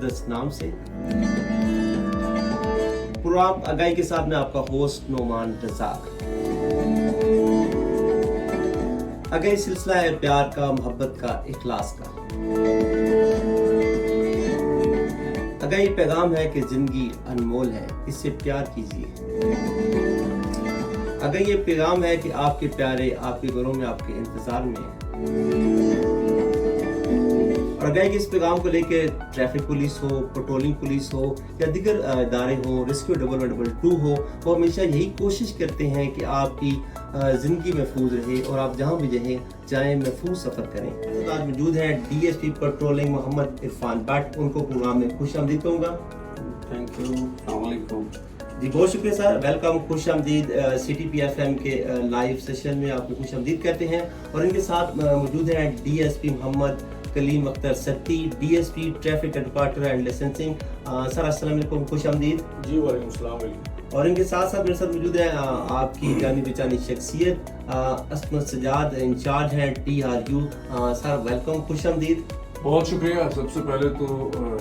زبردست نام سے پروگرام آگاہی کے ساتھ میں آپ کا ہوسٹ نعمان رزاق۔ آگاہی سلسلہ ہے پیار کا، محبت کا، اخلاص کا۔ آگاہی پیغام ہے کہ زندگی انمول ہے، اس سے پیار کیجیے۔ آگاہی یہ پیغام ہے کہ آپ کے پیارے آپ کے گھروں میں آپ کے انتظار میں ہیں۔ اور آگاہی کے اس پیغام کو لے کے ٹریفک پولیس ہو، پٹرولنگ پولیس ہو یا دیگر ادارے ہوں، ریسکیو 112 ہو، وہ ہمیشہ یہی کوشش کرتے ہیں کہ آپ کی زندگی محفوظ رہے اور آپ جہاں بھی جائیں محفوظ سفر کریں۔ آج موجود ہیں D S P patrolling Muhammad Irfan Butt, ان کو پروگرام میں خوش آمدید کہوں گا۔ تھینک یو، السلام علیکم۔ جی بہت شکریہ سر، ویلکم، خوش آمدید C T P F M کے لائیو سیشن میں آپ کو خوش آمدید کہتے ہیں۔ اور ان کے ساتھ موجود ہیں D S P Muhammad Kaleem Akhtar Satti, D S P traffic headquarter and licensing. Sir السلام علیکم، خوش آمدید۔ جی وعلیکم السلام علیکم۔ اور ان کے ساتھ ساتھ میرے ساتھ موجود ہے آپ کی جانی پہچانی شخصیت عصمت سجاد، انچارج ہیں T R you. Sir welcome, خوش آمدید۔ بہت شکریہ۔ سب سے پہلے تو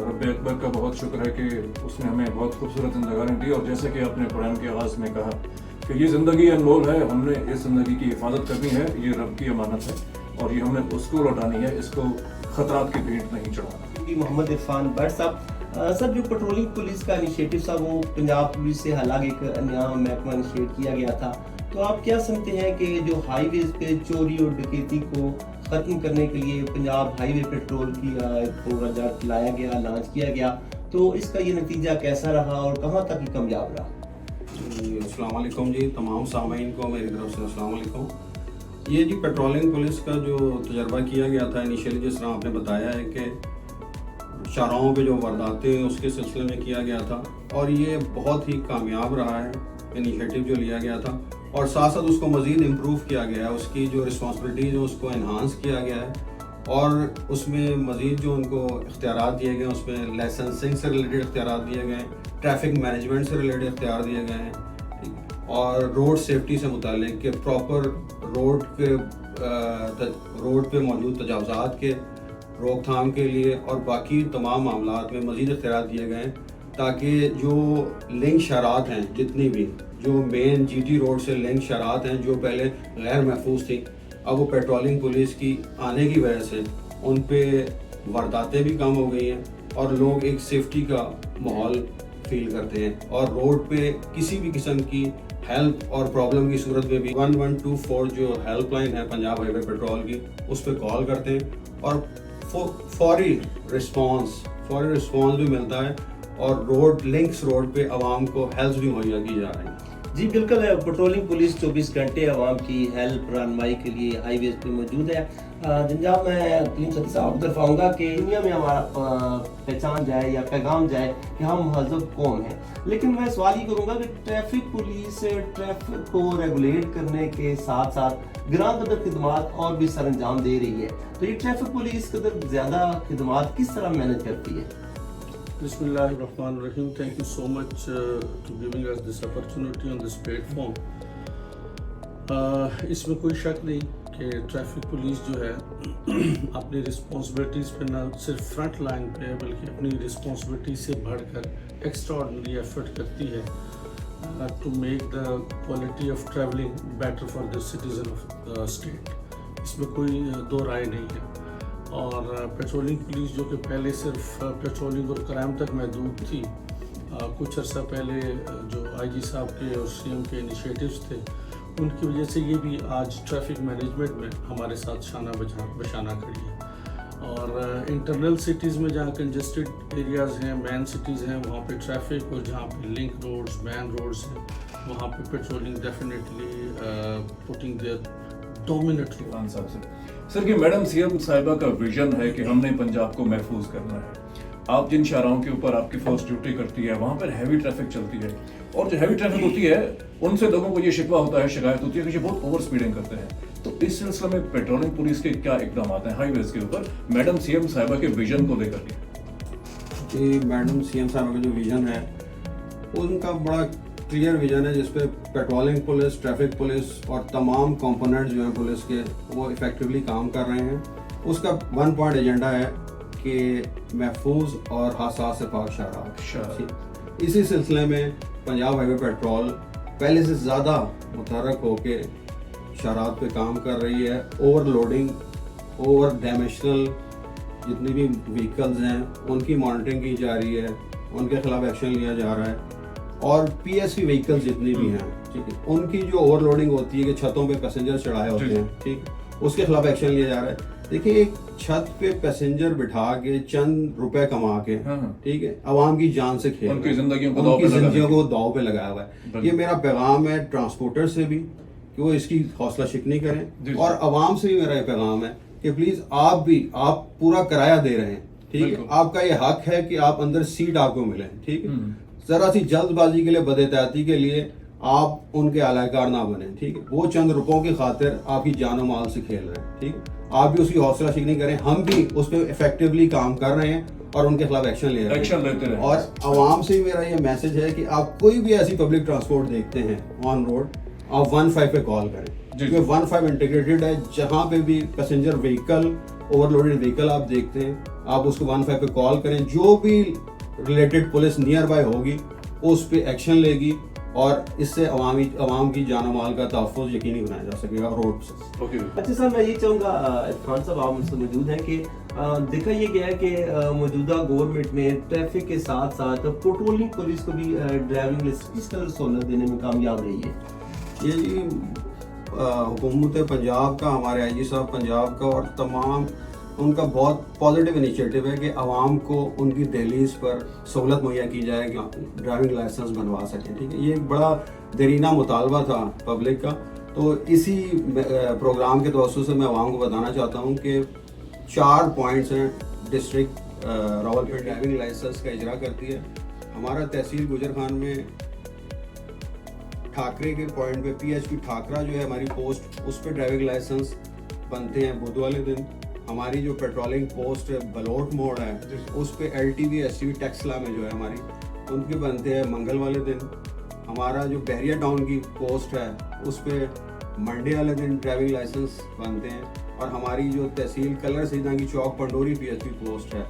رب اکبر کا بہت شکر ہے کہ اس نے ہمیں بہت خوبصورت زندگانی دی، اور جیسے کہ آپ نے پروگرام کے آغاز میں کہا کہ یہ زندگی انمول ہے، ہم نے اس زندگی کی حفاظت کرنی ہے، یہ رب کی امانت ہے اور یہ ہم نے اس کو لوٹانی ہے، اس کو خطرات کی بھینٹ نہیں چڑھانا۔ محمد عرفان بٹ صاحب، سر جو پٹرولنگ پولیس کا انیشیٹو تھا وہ پنجاب پولیس سے حالانکہ ایک نیا محکمہ انیشیٹ کیا گیا تھا، تو آپ کیا سمجھتے ہیں کہ جو ہائی ویز پہ چوری اور ڈکیتی کو ختم کرنے کے لیے پنجاب ہائی وے پیٹرول کی پروجیکٹ لایا گیا، لانچ کیا گیا، تو اس کا یہ نتیجہ کیسا رہا اور کہاں تک یہ کامیاب رہا؟ جی السلام علیکم جی، تمام سامعین کو میری طرف سے السلام علیکم۔ یہ جی پیٹرولنگ پولیس کا جو تجربہ کیا گیا تھا انیشیلی، جس طرح آپ نے بتایا ہے کہ شاہراہوں پہ جو وارداتیں اس کے سلسلے میں کیا گیا تھا، اور یہ بہت ہی کامیاب رہا ہے انیشیٹو جو لیا گیا تھا، اور ساتھ ساتھ اس کو مزید امپروو کیا گیا ہے، اس کی جو رسپانسبلٹیز ہیں اس کو انہانس کیا گیا ہے، اور اس میں مزید جو ان کو اختیارات دیے گئے ہیں، اس میں لائسنسنگ سے ریلیٹڈ اختیارات دیے گئے ہیں، ٹریفک مینجمنٹ سے ریلیٹڈ اختیار دیے گئے ہیں، اور روڈ سیفٹی سے متعلق کہ پراپر روڈ پہ موجود تجاوزات کے روک تھام کے لیے اور باقی تمام معاملات میں مزید اختیارات دیے گئے ہیں، تاکہ جو لنک شہرات ہیں جتنی بھی جو مین جی ٹی روڈ سے لنک شہرات ہیں جو پہلے غیر محفوظ تھی، اب وہ پیٹرولنگ پولیس کی آنے کی وجہ سے ان پہ وارداتیں بھی کم ہو گئی ہیں اور لوگ ایک سیفٹی کا ماحول فیل کرتے ہیں، اور روڈ پہ کسی بھی قسم کی ہیلپ اور پرابلم کی صورت میں بھی 1124 جو ہیلپ لائن ہے پنجاب ہائی وے پیٹرول کی، اس پہ کال کرتے ہیں اور فوری رسپانس بھی ملتا ہے، اور لنکس روڈ پہ عوام کو ہیلپ بھی مہیا کی جا رہی ہے۔ جی بالکل، پٹرولنگ پولیس 24 گھنٹے عوام کی ہیلپ رہنمائی کے لیے ہائی ویز پہ موجود ہے۔ جناب میں کلیم ستی صاحب کی طرف آؤں گا کہ دنیا میں ہمارا پہچان جائے یا پیغام جائے کہ ہم مہذب قوم ہیں، لیکن میں سوال یہ کروں گا کہ ٹریفک پولیس ٹریفک کو ریگولیٹ کرنے کے ساتھ ساتھ گراں قدر خدمات اور بھی سر انجام دے رہی ہے، تو یہ ٹریفک پولیس قدر زیادہ خدمات کس طرح مینج کرتی ہے؟ بسم اللہ الرحمن الرحیم۔ Thank you so much to giving اس this opportunity on this platform. اس میں کوئی شک نہیں کہ ٹریفک پولیس جو ہے اپنی رسپانسبلٹیز پہ نہ صرف فرنٹ لائن پہ ہے بلکہ اپنی رسپانسبلٹی سے بڑھ کر ایکسٹرا آرڈنری ایفرٹ کرتی ہے to make the quality of travelling better for the citizen of the state. اس میں کوئی دو رائے نہیں ہے۔ اور پیٹرولنگ پولیس جو کہ پہلے صرف پیٹرولنگ اور کرائم تک محدود تھی، کچھ عرصہ پہلے جو آئی جی صاحب کے اور سی ایم کے انیشیٹوز تھے، ان کی وجہ سے یہ بھی آج ٹریفک مینجمنٹ میں ہمارے ساتھ شانہ بشانہ کھڑی ہے۔ اور انٹرنل سٹیز میں جہاں کنجسٹڈ ایریاز ہیں، مین سٹیز ہیں، وہاں پہ ٹریفک، اور جہاں پہ لنک روڈز، مین روڈز ہیں، وہاں پہ patrolling definitely putting their dominant role. Sir کہ میڈم سی ایم صاحبہ کا ویژن ہے کہ ہم نے پنجاب کو محفوظ کرنا ہے، آپ جن شاہراہوں کے اوپر آپ کی فورس ڈیوٹی کرتی ہے وہاں پر ہیوی ٹریفک چلتی ہے، اور جو ہیوی ٹریفک ہوتی ہے ان سے لوگوں کو یہ شکوہ ہوتا ہے، شکایت ہوتی ہے کہ یہ بہت اوور اسپیڈنگ کرتے ہیں، تو اس سلسلے میں پیٹرولنگ پولیس کے کیا اقدامات ہیں ہائی ویز کے اوپر میڈم سی ایم صاحبہ کے ویژن کو لے کر کے؟ جی میڈم سی ایم صاحبہ کا جو ویژن ہے ان کا بڑا کلیئر ویژن ہے، جس پہ پیٹرولنگ پولیس، ٹریفک پولیس اور تمام کمپوننٹ جو ہیں پولیس کے وہ افیکٹولی کام کر رہے ہیں۔ اس کا 1 پوائنٹ ایجنڈا ہے کہ محفوظ اور حساس سے پاک شاہراہ. شاہراہ. اسی سلسلے میں پنجاب ہائی وے پیٹرول پہلے سے زیادہ متحرک ہو کے شاہراہات پہ کام کر رہی ہے. اوور لوڈنگ، اوور ڈائمینشنل جتنی بھی وہیکلز ہیں ان کی مانیٹرنگ کی جا رہی ہے، ان کے خلاف ایکشن لیا جا رہا ہے. اور پی ایس وی وہیکلز جتنی بھی ہیں ٹھیک ہے، ان کی جو اوور لوڈنگ ہوتی ہے کہ چھتوں پہ پیسنجر چڑھائے ہوتے ہیں ٹھیک، اس کے خلاف ایکشن لیا جا رہا ہے. دیکھیں ایک چھت پہ پیسنجر بٹھا کے چند روپے کما کے ٹھیک ہے عوام کی جان سے کھیل، ان کی زندگیوں کو داؤ پہ لگایا ہوا ہے. یہ میرا پیغام ہے ٹرانسپورٹر سے بھی کہ وہ اس کی حوصلہ شکنی کریں، اور عوام سے بھی میرا یہ پیغام ہے کہ پلیز آپ پورا کرایہ دے رہے ہیں ٹھیک ہے، آپ کا یہ حق ہے کہ آپ اندر سیٹ آپ کو ملے ٹھیک ہے. ذرا سی جلد بازی کے لیے، بد احتیاطی کے لیے آپ ان کے اعلی کار نہ بنیں ٹھیک ہے. وہ چند روپوں کی خاطر آپ کی جان و مال سے کھیل رہے ہیں ٹھیک ہے. آپ بھی اس کی حوصلہ شکنی کریں، ہم بھی اس پہ افیکٹولی کام کر رہے ہیں اور ان کے خلاف ایکشن لے رہے ہیں. اور عوام سے میرا یہ میسج ہے کہ آپ کوئی بھی ایسی پبلک ٹرانسپورٹ دیکھتے ہیں آن روڈ، آپ 15 پہ کال کریں کیونکہ 15 انٹیگریٹڈ ہے. جہاں پہ بھی passenger vehicle, over loaded vehicle آپ دیکھتے ہیں، آپ اس کو 15 پہ کال کریں. جو بھی ریلیٹڈ پولیس نیئر بائی ہوگی وہ اس پہ ایکشن لے گی، اور اس سے عوام کی جان و مال کا تحفظ یقینی بنایا جا سکے گا روڈ سے. اچھا صاحب، میں یہ چاہوں گا عرفان صاحب آپ مجھ سے موجود ہیں کہ دیکھا یہ گیا ہے کہ موجودہ گورنمنٹ میں ٹریفک کے ساتھ ساتھ پیٹرولنگ پولیس کو بھی ڈرائیونگ لائسنس کس طرح سہولت دینے میں کامیاب رہی ہے. یہ جی حکومت پنجاب کا، ہمارے آئی جی صاحب پنجاب کا اور تمام ان کا بہت پازیٹیو انیشیٹو ہے کہ عوام کو ان کی دہلیز پر سہولت مہیا کی جائے کہ ڈرائیونگ لائسنس بنوا سکیں ٹھیک ہے. یہ ایک بڑا دیرینہ مطالبہ تھا پبلک کا. تو اسی پروگرام کے توسط سے میں عوام کو بتانا چاہتا ہوں کہ 4 پوائنٹس ہیں ڈسٹرکٹ راولپنڈی ڈرائیونگ لائسنس کا اجرا کرتی ہے. ہمارا تحصیل گجر خان میں ٹھاکرے کے پوائنٹ پہ پی ایچ پی ٹھاکرا جو ہے ہماری پوسٹ، اس پہ ڈرائیونگ لائسنس بنتے ہیں بدھ والے دن. ہماری جو پیٹرولنگ پوسٹ بلوٹ موڑ ہے اس پہ L T V S T V Taxila میں جو ہے ہماری، ان کے بنتے ہیں منگل والے دن. ہمارا جو بحریہ ٹاؤن کی پوسٹ ہے اس پہ منڈے والے دن ڈرائیونگ لائسنس بنتے ہیں. اور ہماری جو تحصیل کلر سیدھا کی چوک پنڈوری پی ایچ پی پوسٹ ہے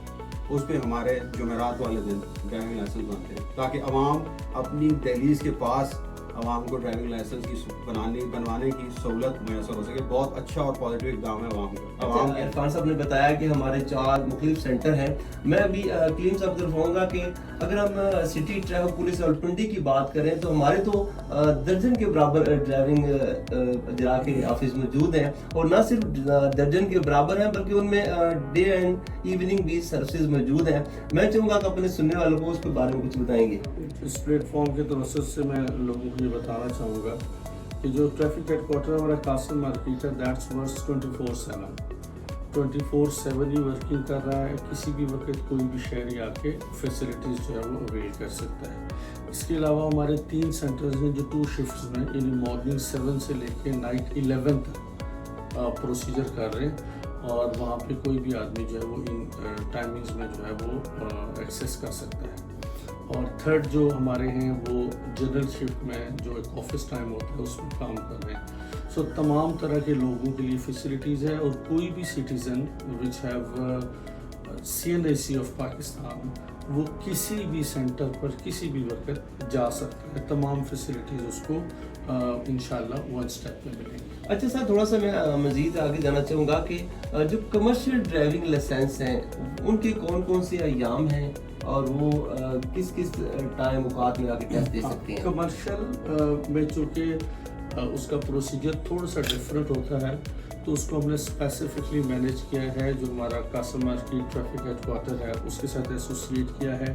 اس پہ ہمارے جمعرات والے دن ڈرائیونگ لائسنس بنتے ہیں، تاکہ عوام اپنی دہلیز کے پاس عوام کو ڈرائیونگ لائسنس کی بنوانے کی سہولت میسر ہو سکے. بہت اچھا اور پازیٹیو اقدام ہے عوام کا. عرفان صاحب نے بتایا کہ ہمارے 4 مختلف سینٹر ہیں. میں ابھی کلیم صاحب سے رہوں گا کہ اگر ہم سٹی ٹریفک پولیس راولپنڈی کی بات کریں تو ہمارے تو درجن کے برابر ڈرائیونگ اجرا کے آفس موجود ہیں، اور نہ صرف درجن کے برابر ہیں بلکہ ان میں ڈے اینڈ ایوننگ بھی سروسز موجود ہیں. میں چاہوں گا کہ اپنے سننے والوں کو اس کے بارے میں کچھ بتائیں گے. اس پلیٹ فارم کے توسط سے میں لوگوں کو یہ بتانا چاہوں گا کہ جو ٹریفک ہیڈ کوارٹر ہمارا قاسم مارکیٹ ہے، دیٹس ورکس 24/7 ہی ورکنگ کر رہا ہے. کسی بھی وقت کوئی بھی شہری آ کے فیسلٹیز جو ہے وہ اویل کر سکتا ہے. اس کے علاوہ ہمارے 3 سینٹرز ہیں جو 2 شفٹس میں، یعنی مارننگ 7 سے لے کے نائٹ 11 تک پروسیجر کر رہے ہیں، اور وہاں پہ کوئی بھی آدمی جو ہے وہ ان ٹائمنگز میں جو ہے وہ ایکسیس کر سکتا ہے. اور 3rd جو ہمارے ہیں وہ جنرل شفٹ میں جو ایک آفس ٹائم ہوتا ہے اس میں کام کر رہے ہیں. سو تمام طرح کے لوگوں کے لیے فیسلٹیز ہے، اور کوئی بھی citizen which have CNIC of Pakistan وہ کسی بھی سینٹر پر کسی بھی وقت جا سکتا ہے. تمام فیسلٹیز اس کو انشاءاللہ 1 سٹیپ میں ملیں گی. اچھا سر، تھوڑا سا میں مزید آگے جانا چاہوں گا کہ جو کمرشل ڈرائیونگ لائسنس ہیں ان کے کون کون سے ایام ہیں اور وہ کس کس ٹائم اوقات میں آگے ٹیسٹ دے سکتے ہیں. کمرشل میں چونکہ اس کا پروسیجر تھوڑا سا ڈفرینٹ ہوتا ہے تو اس کو ہم نے اسپیسیفکلی مینیج کیا ہے. جو ہمارا Qasim market traffic headquarter ہے اس کے ساتھ ایسوسیٹ کیا ہے.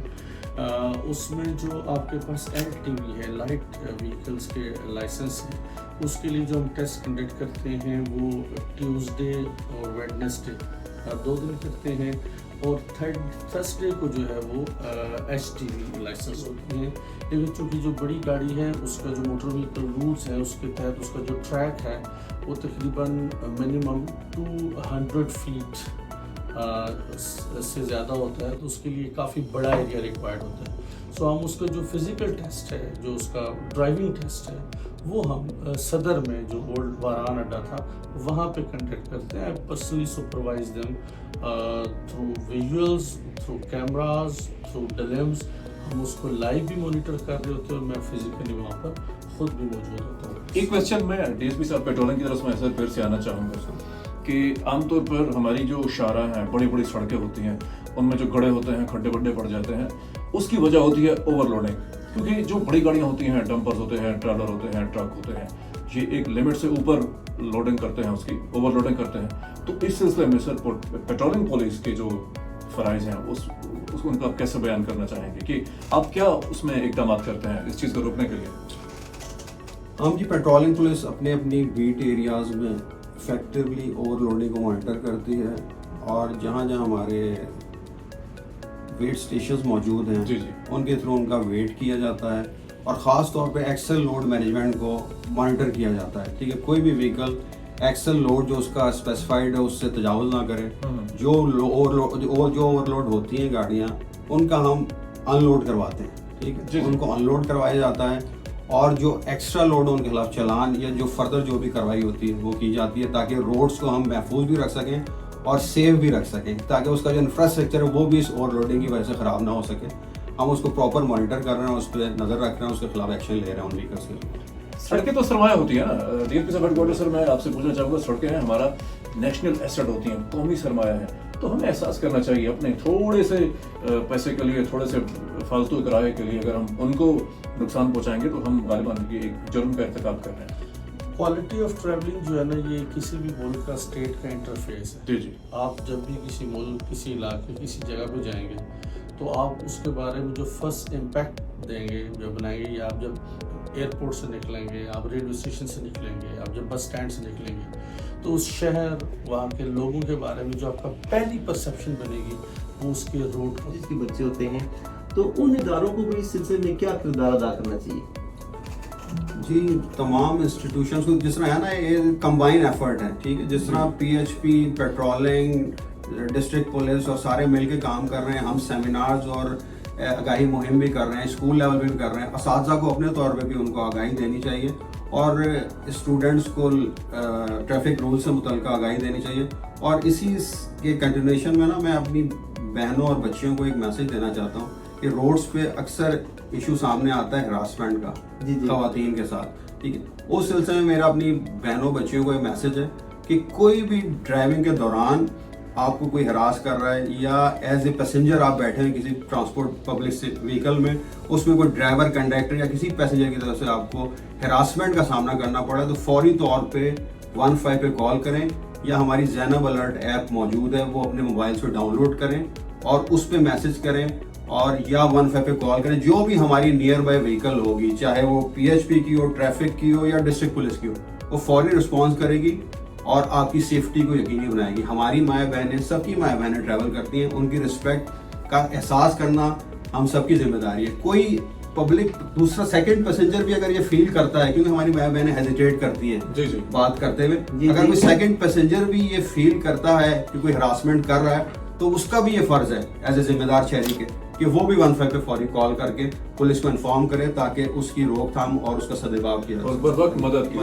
اس میں جو آپ کے پاس LTV ہے، لائٹ وہیکلس کے لائسنس ہیں، اس کے لیے جو ہم ٹیسٹ کنڈکٹ کرتے ہیں وہ ٹیوزڈے اور ویڈنسڈے 2 دن کرتے ہیں، اور تھرسڈے کو جو ہے وہ HTV لائسنس ہوتی ہیں. لیکن چونکہ جو بڑی گاڑی ہے اس کا جو موٹر وہیکل رولز ہیں اس کے تحت اس کا جو ٹریک ہے وہ تقریباً منیمم 200 فیٹ سے زیادہ ہوتا ہے، تو اس کے لیے کافی بڑا ایریا ریکوائرڈ ہوتا ہے. سو ہم اس کا جو فزیکل ٹیسٹ ہے، جو اس کا ڈرائیونگ ٹیسٹ ہے، وہ ہم صدر میں جو اولڈ واران اڈا تھا وہاں پہ کنڈکٹ کرتے ہیں. I personally supervise them through visuals, through cameras, through DLMs. ہم اس کو لائیو بھی مانیٹر کر رہے ہوتے ہیں اور میں فزیکلی وہاں پر خود بھی موجود ہوتا ہوں. ایک کوشچن میں ڈی ایس پی صاحب پیٹرولنگ کی طرف میں ایسا پھر سے آنا چاہوں گا کہ عام طور پر ہماری جو شاہراہ ہیں, بڑی بڑی سڑکیں ہوتی ہیں, ان میں جو گڑھے ہوتے ہیں, کھڈے بڈے پڑ جاتے ہیں, اس کی وجہ ہوتی ہے اوور لوڈنگ. کیونکہ جو بڑی گاڑیاں ہوتی ہیں, ڈمپرز ہوتے ہیں, ٹریلر ہوتے ہیں, ٹرک ہوتے ہیں, یہ ایک لمٹ سے اوپر لوڈنگ کرتے ہیں, اس کی اوور لوڈنگ کرتے ہیں. تو اس سلسلے میں سر پیٹرولنگ پولیس کے جو فرائض ہیں اس کو ان کا کیسے بیان کرنا چاہیں گے کہ آپ کیا اس میں اقدامات کرتے ہیں اس چیز کو روکنے کے لیے؟ ہم جی پیٹرولنگ پولیس اپنے بیٹ ایریاز میں افیکٹولی اوور لوڈنگ کو مانیٹر کرتی ہے, اور جہاں جہاں ہمارے ویٹ اسٹیشنز موجود ہیں ان کے تھرو ان کا ویٹ کیا جاتا ہے, اور خاص طور پہ ایکسل لوڈ مینجمنٹ کو مانیٹر کیا جاتا ہے. ٹھیک ہے, کوئی بھی وہیکل ایکسل لوڈ جو اس کا اسپیسیفائڈ ہے اس سے تجاوز نہ کرے. جو اوور لوڈ ہوتی ہیں گاڑیاں ان کا ہم ان لوڈ کرواتے ہیں. ٹھیک ہے, ان کو ان لوڈ کروایا جاتا ہے, اور جو ایکسٹرا لوڈ ان کے خلاف چلان یا جو فردر جو بھی کارروائی ہوتی ہے وہ کی جاتی ہے, تاکہ روڈس کو ہم محفوظ بھی رکھ سکیں اور سیف بھی رکھ سکیں, تاکہ اس کا جو انفراسٹرکچر ہے وہ بھی اس اوور لوڈنگ کی وجہ سے خراب نہ ہو سکے. ہم اس کو پراپر مانیٹر کر رہے ہیں, اس پہ نظر رکھ رہے ہیں, اس کے خلاف ایکشن لے رہے ہیں ان وہیکلس کے لیے. سڑکیں تو سرمایہ ہوتی ہیں نا ڈی ایس پی صاحب ہیڈ کوارٹر. سر میں آپ سے پوچھنا چاہوں گا, سڑکیں ہیں ہمارا نیشنل ایسٹ ہوتی ہیں, قومی سرمایہ ہے, تو ہمیں احساس کرنا چاہیے اپنے تھوڑے سے پیسے کے لیے, تھوڑے سے فالتو کرائے کے لیے اگر ہم ان کو نقصان پہنچائیں گے تو ہم غالباً ایک جرم کا ارتکاب کر رہے ہیں. کوالٹی آف ٹریولنگ جو ہے نا یہ کسی بھی ملک کا اسٹیٹ کا انٹرفیس ہے. جی جی, آپ جب بھی کسی ملک, کسی علاقے, کسی جگہ پہ جائیں گے تو آپ اس کے بارے میں جو فرسٹ امپیکٹ دیں گے, جو بنائیں گے, یا آپ جب ایئرپورٹ سے نکلیں گے, آپ ریلوے اسٹیشن سے نکلیں گے, آپ جب بس اسٹینڈ سے نکلیں گے, تو اس شہر, وہاں کے لوگوں کے بارے میں جو آپ کا پہلی پرسیپشن بنے گی وہ اس کے روڈ کا. جس کے بچے ہوتے ہیں تو ان اداروں کو بھی اس سلسلے میں کیا کردار ادا کرنا چاہیے؟ جی, تمام انسٹیٹیوشنس کو جس طرح ہے نا, یہ کمبائن ایفرٹ ہے. ٹھیک ہے, جس طرح P H P, patrolling, district police اور سارے مل کے کام کر رہے ہیں. ہم سیمینارز اور آگاہی مہم بھی کر رہے ہیں, اسکول لیول پہ بھی کر رہے ہیں. اساتذہ کو اپنے طور پہ بھی ان کو آگاہی دینی چاہیے, اور اسٹوڈنٹس کو ٹریفک رول سے متعلقہ آگاہی دینی چاہیے. اور اسی کے کنٹینیوشن میں نا میں اپنی بہنوں اور بچیوں کو ایک میسج دینا چاہتا ہوں کہ روڈس پہ اکثر ایشو سامنے آتا ہے ہراسمنٹ کا خواتین کے ساتھ. ٹھیک ہے, اس سلسلے میں میرا اپنی بہنوں بچیوں کو ایک میسج ہے کہ کوئی بھی ڈرائیونگ کے دوران آپ کو کوئی ہراس کر رہا ہے, یا ایز اے پیسنجر آپ بیٹھے ہیں کسی ٹرانسپورٹ پبلک وہیکل میں, اس میں کوئی ڈرائیور, کنڈکٹر یا کسی پیسنجر کی طرف سے آپ کو ہراسمنٹ کا سامنا کرنا پڑا ہے, تو فوری طور پہ 15 پہ کال کریں, یا ہماری زینب الرٹ ایپ موجود ہے وہ اپنے موبائل سے ڈاؤن لوڈ کریں اور اس پہ میسج کریں, اور یا 15 پہ کال کریں. جو بھی ہماری نیئر بائی وہیکل ہوگی, چاہے وہ پی ایچ پی کی ہو, ٹریفک کی ہو, یا ڈسٹرکٹ پولیس کی ہو, وہ فوری رسپانس کرے گی اور آپ کی سیفٹی کو یقینی بنائے گی. ہماری مائیں بہنیں, سب کی مائیں بہنیں ٹریول کرتی ہیں, ان کی رسپیکٹ کا احساس کرنا ہم سب کی ذمہ داری ہے. کوئی پبلک دوسرا سیکنڈ پیسنجر بھی اگر یہ فیل کرتا ہے, کیونکہ ہماری مائیں بہنیں ہیزیٹیٹ کرتی ہیں بات کرتے ہوئے, اگر کوئی سیکنڈ پیسنجر بھی یہ فیل کرتا ہے کہ کوئی ہراسمنٹ کر رہا ہے, تو اس کا بھی یہ فرض ہے ایز اے ذمہ دار شہری کے کہ وہ بھی 15 پہ فوری کال کر کے پولیس کو انفارم کرے, تاکہ اس کی روک تھام اور اس کا سدباب کیا اور بر وقت مدد کی.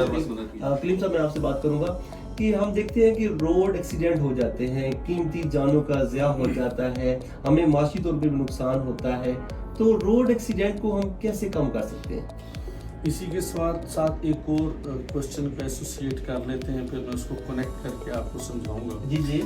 کلیم صاحب, میں آپ سے بات کروں گا کہ ہم دیکھتے ہیں کہ روڈ ایکسیڈنٹ ہو جاتے ہیں, قیمتی جانوں کا ضیاع ہو جاتا ہے, ہمیں معاشی طور پہ بھی نقصان ہوتا ہے, تو روڈ ایکسیڈنٹ کو ہم کیسے کم کر سکتے ہیں؟ اسی کے ساتھ ایک اور کوشچن کو ایسوسیٹ کر لیتے ہیں, پھر میں اس کو کنیکٹ کر کے آپ کو سمجھاؤں گا. جی جی,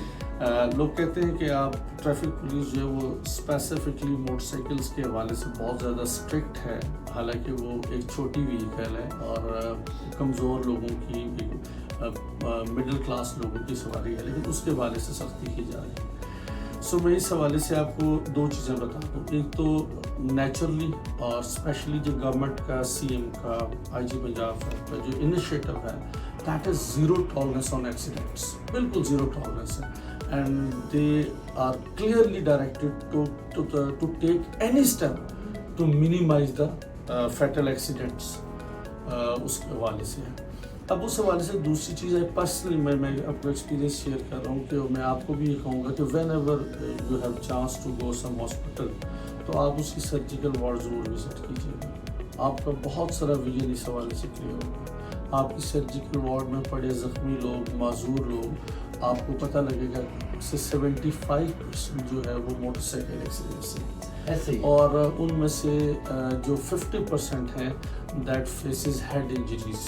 لوگ کہتے ہیں کہ آپ ٹریفک پولیس جو ہے وہ اسپیسیفکلی موٹر سائیکلس کے حوالے سے بہت زیادہ اسٹرکٹ ہے, حالانکہ وہ ایک چھوٹی وہیکل ہے اور کمزور لوگوں کی, مڈل کلاس لوگوں کی سواری ہے, لیکن اس کے حوالے سے سختی کی جا رہی ہے. سو میں اس حوالے سے آپ کو 2 چیزیں بتا دوں. ایک تو نیچرلی اور اسپیشلی جو گورنمنٹ کا, سی ایم کا, آئی جی پنجاب کا جو انیشیٹو ہے, that is zero tolerance on accidents, بالکل زیرو ٹالرنس ہے. And they are clearly directed to take any step to minimise the fatal accidents. اس کے حوالے سے ہے. اب اس حوالے سے دوسری چیز ہے, پرسنلی میں آپ کو ایکسپیرینس شیئر کر رہا ہوں کہ میں آپ کو بھی یہ کہوں گا کہ whenever you have chance to go some hospital, تو آپ اس کی سرجیکل وارڈ ضرور وزٹ کیجیے گا. آپ کا بہت سارا ویژن اس حوالے سے کلیئر ہوگا. آپ کی سرجیکل وارڈ میں پڑے زخمی لوگ، معذور لوگ، آپ کو پتہ لگے گا کہ 75% جو ہے وہ موٹر سائیکل ایکسیڈنٹ سے ایسے ہی اور ان میں سے جو 50% ہیں دیٹ فیسز ہیڈ انجریز.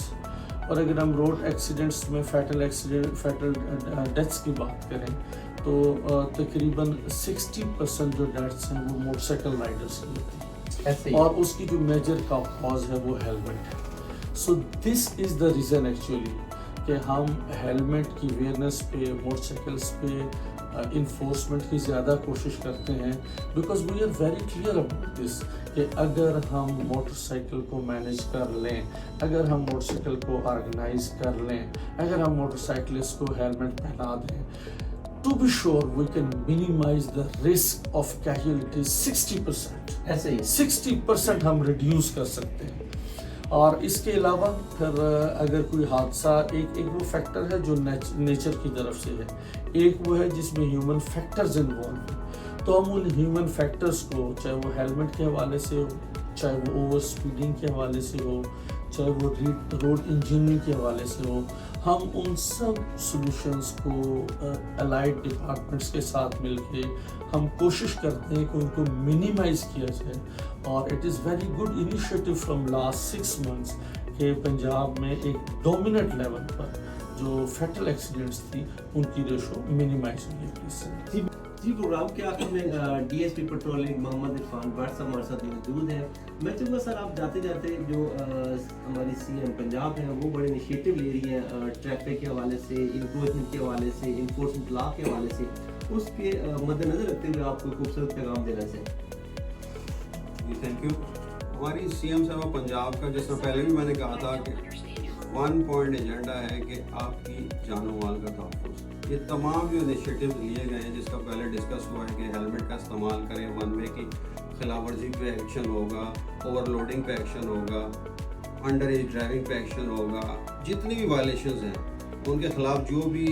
اور اگر ہم روڈ ایکسیڈنٹس میں فیٹل ڈیتھس کی بات کریں تو تقریباً 60% جو ڈیتھس ہیں وہ موٹر سائیکل رائڈرس کی ہوتی ہیں، ایسے ہی اور اس کی جو میجر کاز ہے وہ ہیلمٹ ہے. سو دس از دا ریزن ایکچولی کہ ہم ہیلمٹ کی ویئرنیس پہ، موٹر سائیکلس پہ انفورسمنٹ کی زیادہ کوشش کرتے ہیں، because we are very clear about this کہ اگر ہم موٹر سائیکل کو مینیج کر لیں، اگر ہم موٹر سائیکل کو آرگنائز کر لیں، اگر ہم موٹر سائیکلسٹ کو ہیلمٹ پہنا دیں، to be sure we can minimize the risk of casualties 60%. ایسے ہی 60% ہم ریڈیوس کر سکتے ہیں. اور اس کے علاوہ پھر اگر کوئی حادثہ، ایک وہ فیکٹر ہے جو نیچر کی طرف سے ہے، ایک وہ ہے جس میں ہیومن فیکٹرز انوالو ہیں. تو ہم ان ہیومن فیکٹرز کو، چاہے وہ ہیلمٹ کے حوالے سے ہو، چاہے وہ اوور اسپیڈنگ کے حوالے سے ہو، چاہے وہ روڈ انجینئرنگ کے حوالے سے ہو، ہم ان سب سولوشنز کو الائڈ ڈپارٹمنٹس کے ساتھ مل کے ہم کوشش کرتے ہیں کہ ان کو منیمائز کیا جائے. اور it is very good initiative from last 6 months کہ پنجاب میں ایک ڈومیننٹ لیول پر جو فیٹل ایکسیڈنٹس تھی ان کی ریشو منیمائز ہوئی ہے. جی پروگرام کے آخر میں D S P patrolling Muhammad Irfan but صاحب ہمارے ساتھ موجود ہیں. میں چاہوں گا سر آپ جاتے جاتے جو ہماری سی ایم پنجاب ہیں وہ بڑے انیشیٹو لے رہی ہیں ٹریفک کے حوالے سے، انکروچمنٹ کے حوالے سے، انفورسمنٹ لا کے حوالے سے، اس کے مد نظر رکھتے ہوئے آپ کو خوبصورت پیغام دینا چاہیں. جی تھینک یو. ہماری سی ایم صاحبہ پنجاب کا، جس طرح پہلے بھی میں نے کہا تھا کہ 1 point ایجنڈا ہے کہ آپ کی جان و مال کا تحفظ. یہ تمام جو انیشیٹیوز لیے گئے ہیں، جس کا پہلے ڈسکس ہوا ہے کہ ہیلمٹ کا استعمال کریں، 1 way کی خلاف ورزی پہ ایکشن ہوگا، اوور لوڈنگ پہ ایکشن ہوگا، انڈر ایج ڈرائیونگ پہ ایکشن ہوگا، جتنی بھی وائلیشنز ہیں ان کے خلاف جو بھی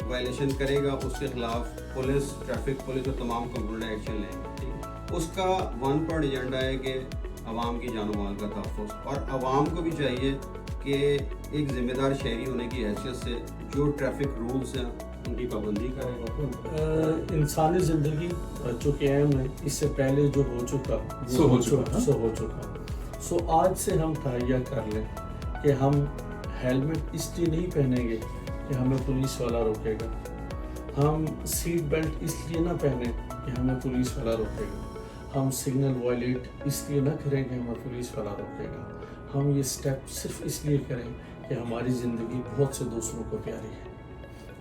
وائلیشن کرے گا اس کے خلاف پولیس، ٹریفک پولیس اور تمام کمپوننٹ ایکشن لیں گے. ٹھیک، اس کا 1 point ایجنڈا ہے کہ عوام کی جان و مال کا تحفظ. اور عوام کو بھی چاہیے کہ ایک ذمہ دار شہری ہونے کی حیثیت سے جو ٹریفک رولز ہیں ان کی پابندی کریں. انسانی زندگی چونکہ اہم ہے، اس سے پہلے جو ہو چکا سو ہو چکا. سو آج سے ہم تہیہ کر لیں کہ ہم ہیلمٹ اس لیے نہیں پہنیں گے کہ ہمیں پولیس والا روکے گا، ہم سیٹ بیلٹ اس لیے نہ پہنیں کہ ہمیں پولیس والا روکے گا، ہم سگنل وائلیٹ اس لیے نہ کریں کہ ہمیں پولیس والا روکے گا. ہم یہ سٹیپ صرف اس لیے کریں کہ ہماری زندگی بہت سے دوسروں کو پیاری ہے.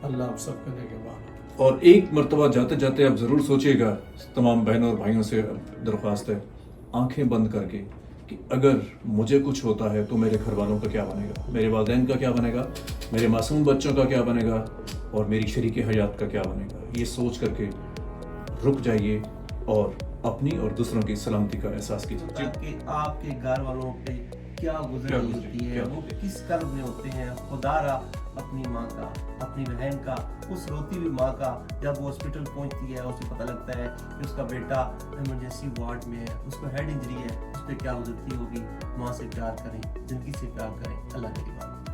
اللہ ہم سب کرنے کے بعد. اور ایک مرتبہ جاتے جاتے آپ ضرور سوچیے گا، تمام بہنوں اور بھائیوں سے درخواست ہے، آنکھیں بند کر کے کہ اگر مجھے کچھ ہوتا ہے تو میرے گھر والوں کا کیا بنے گا، میرے والدین کا کیا بنے گا، میرے معصوم بچوں کا کیا بنے گا، اور میری شریک حیات کا کیا بنے گا. یہ سوچ کر کے رک جائیے اور اپنی اور دوسروں کی سلامتی کا احساس کیجیے. کہ آپ کے گھر والوں پہ کیا گزر رہی ہوتی ہے، وہ کس کرب میں ہوتے ہیں. خدا را اپنی ماں کا، اپنی بہن کا، اس روتی ہوئی ماں کا جب وہ ہاسپٹل پہنچتی ہے، اسے پتہ لگتا ہے کہ اس کا بیٹا ایمرجنسی وارڈ میں ہے، اس کو ہیڈ انجری ہے، اس پہ کیا گزرتی ہوگی. ماں سے پیار کریں، زندگی سے پیار کریں. اللہ کے لیے.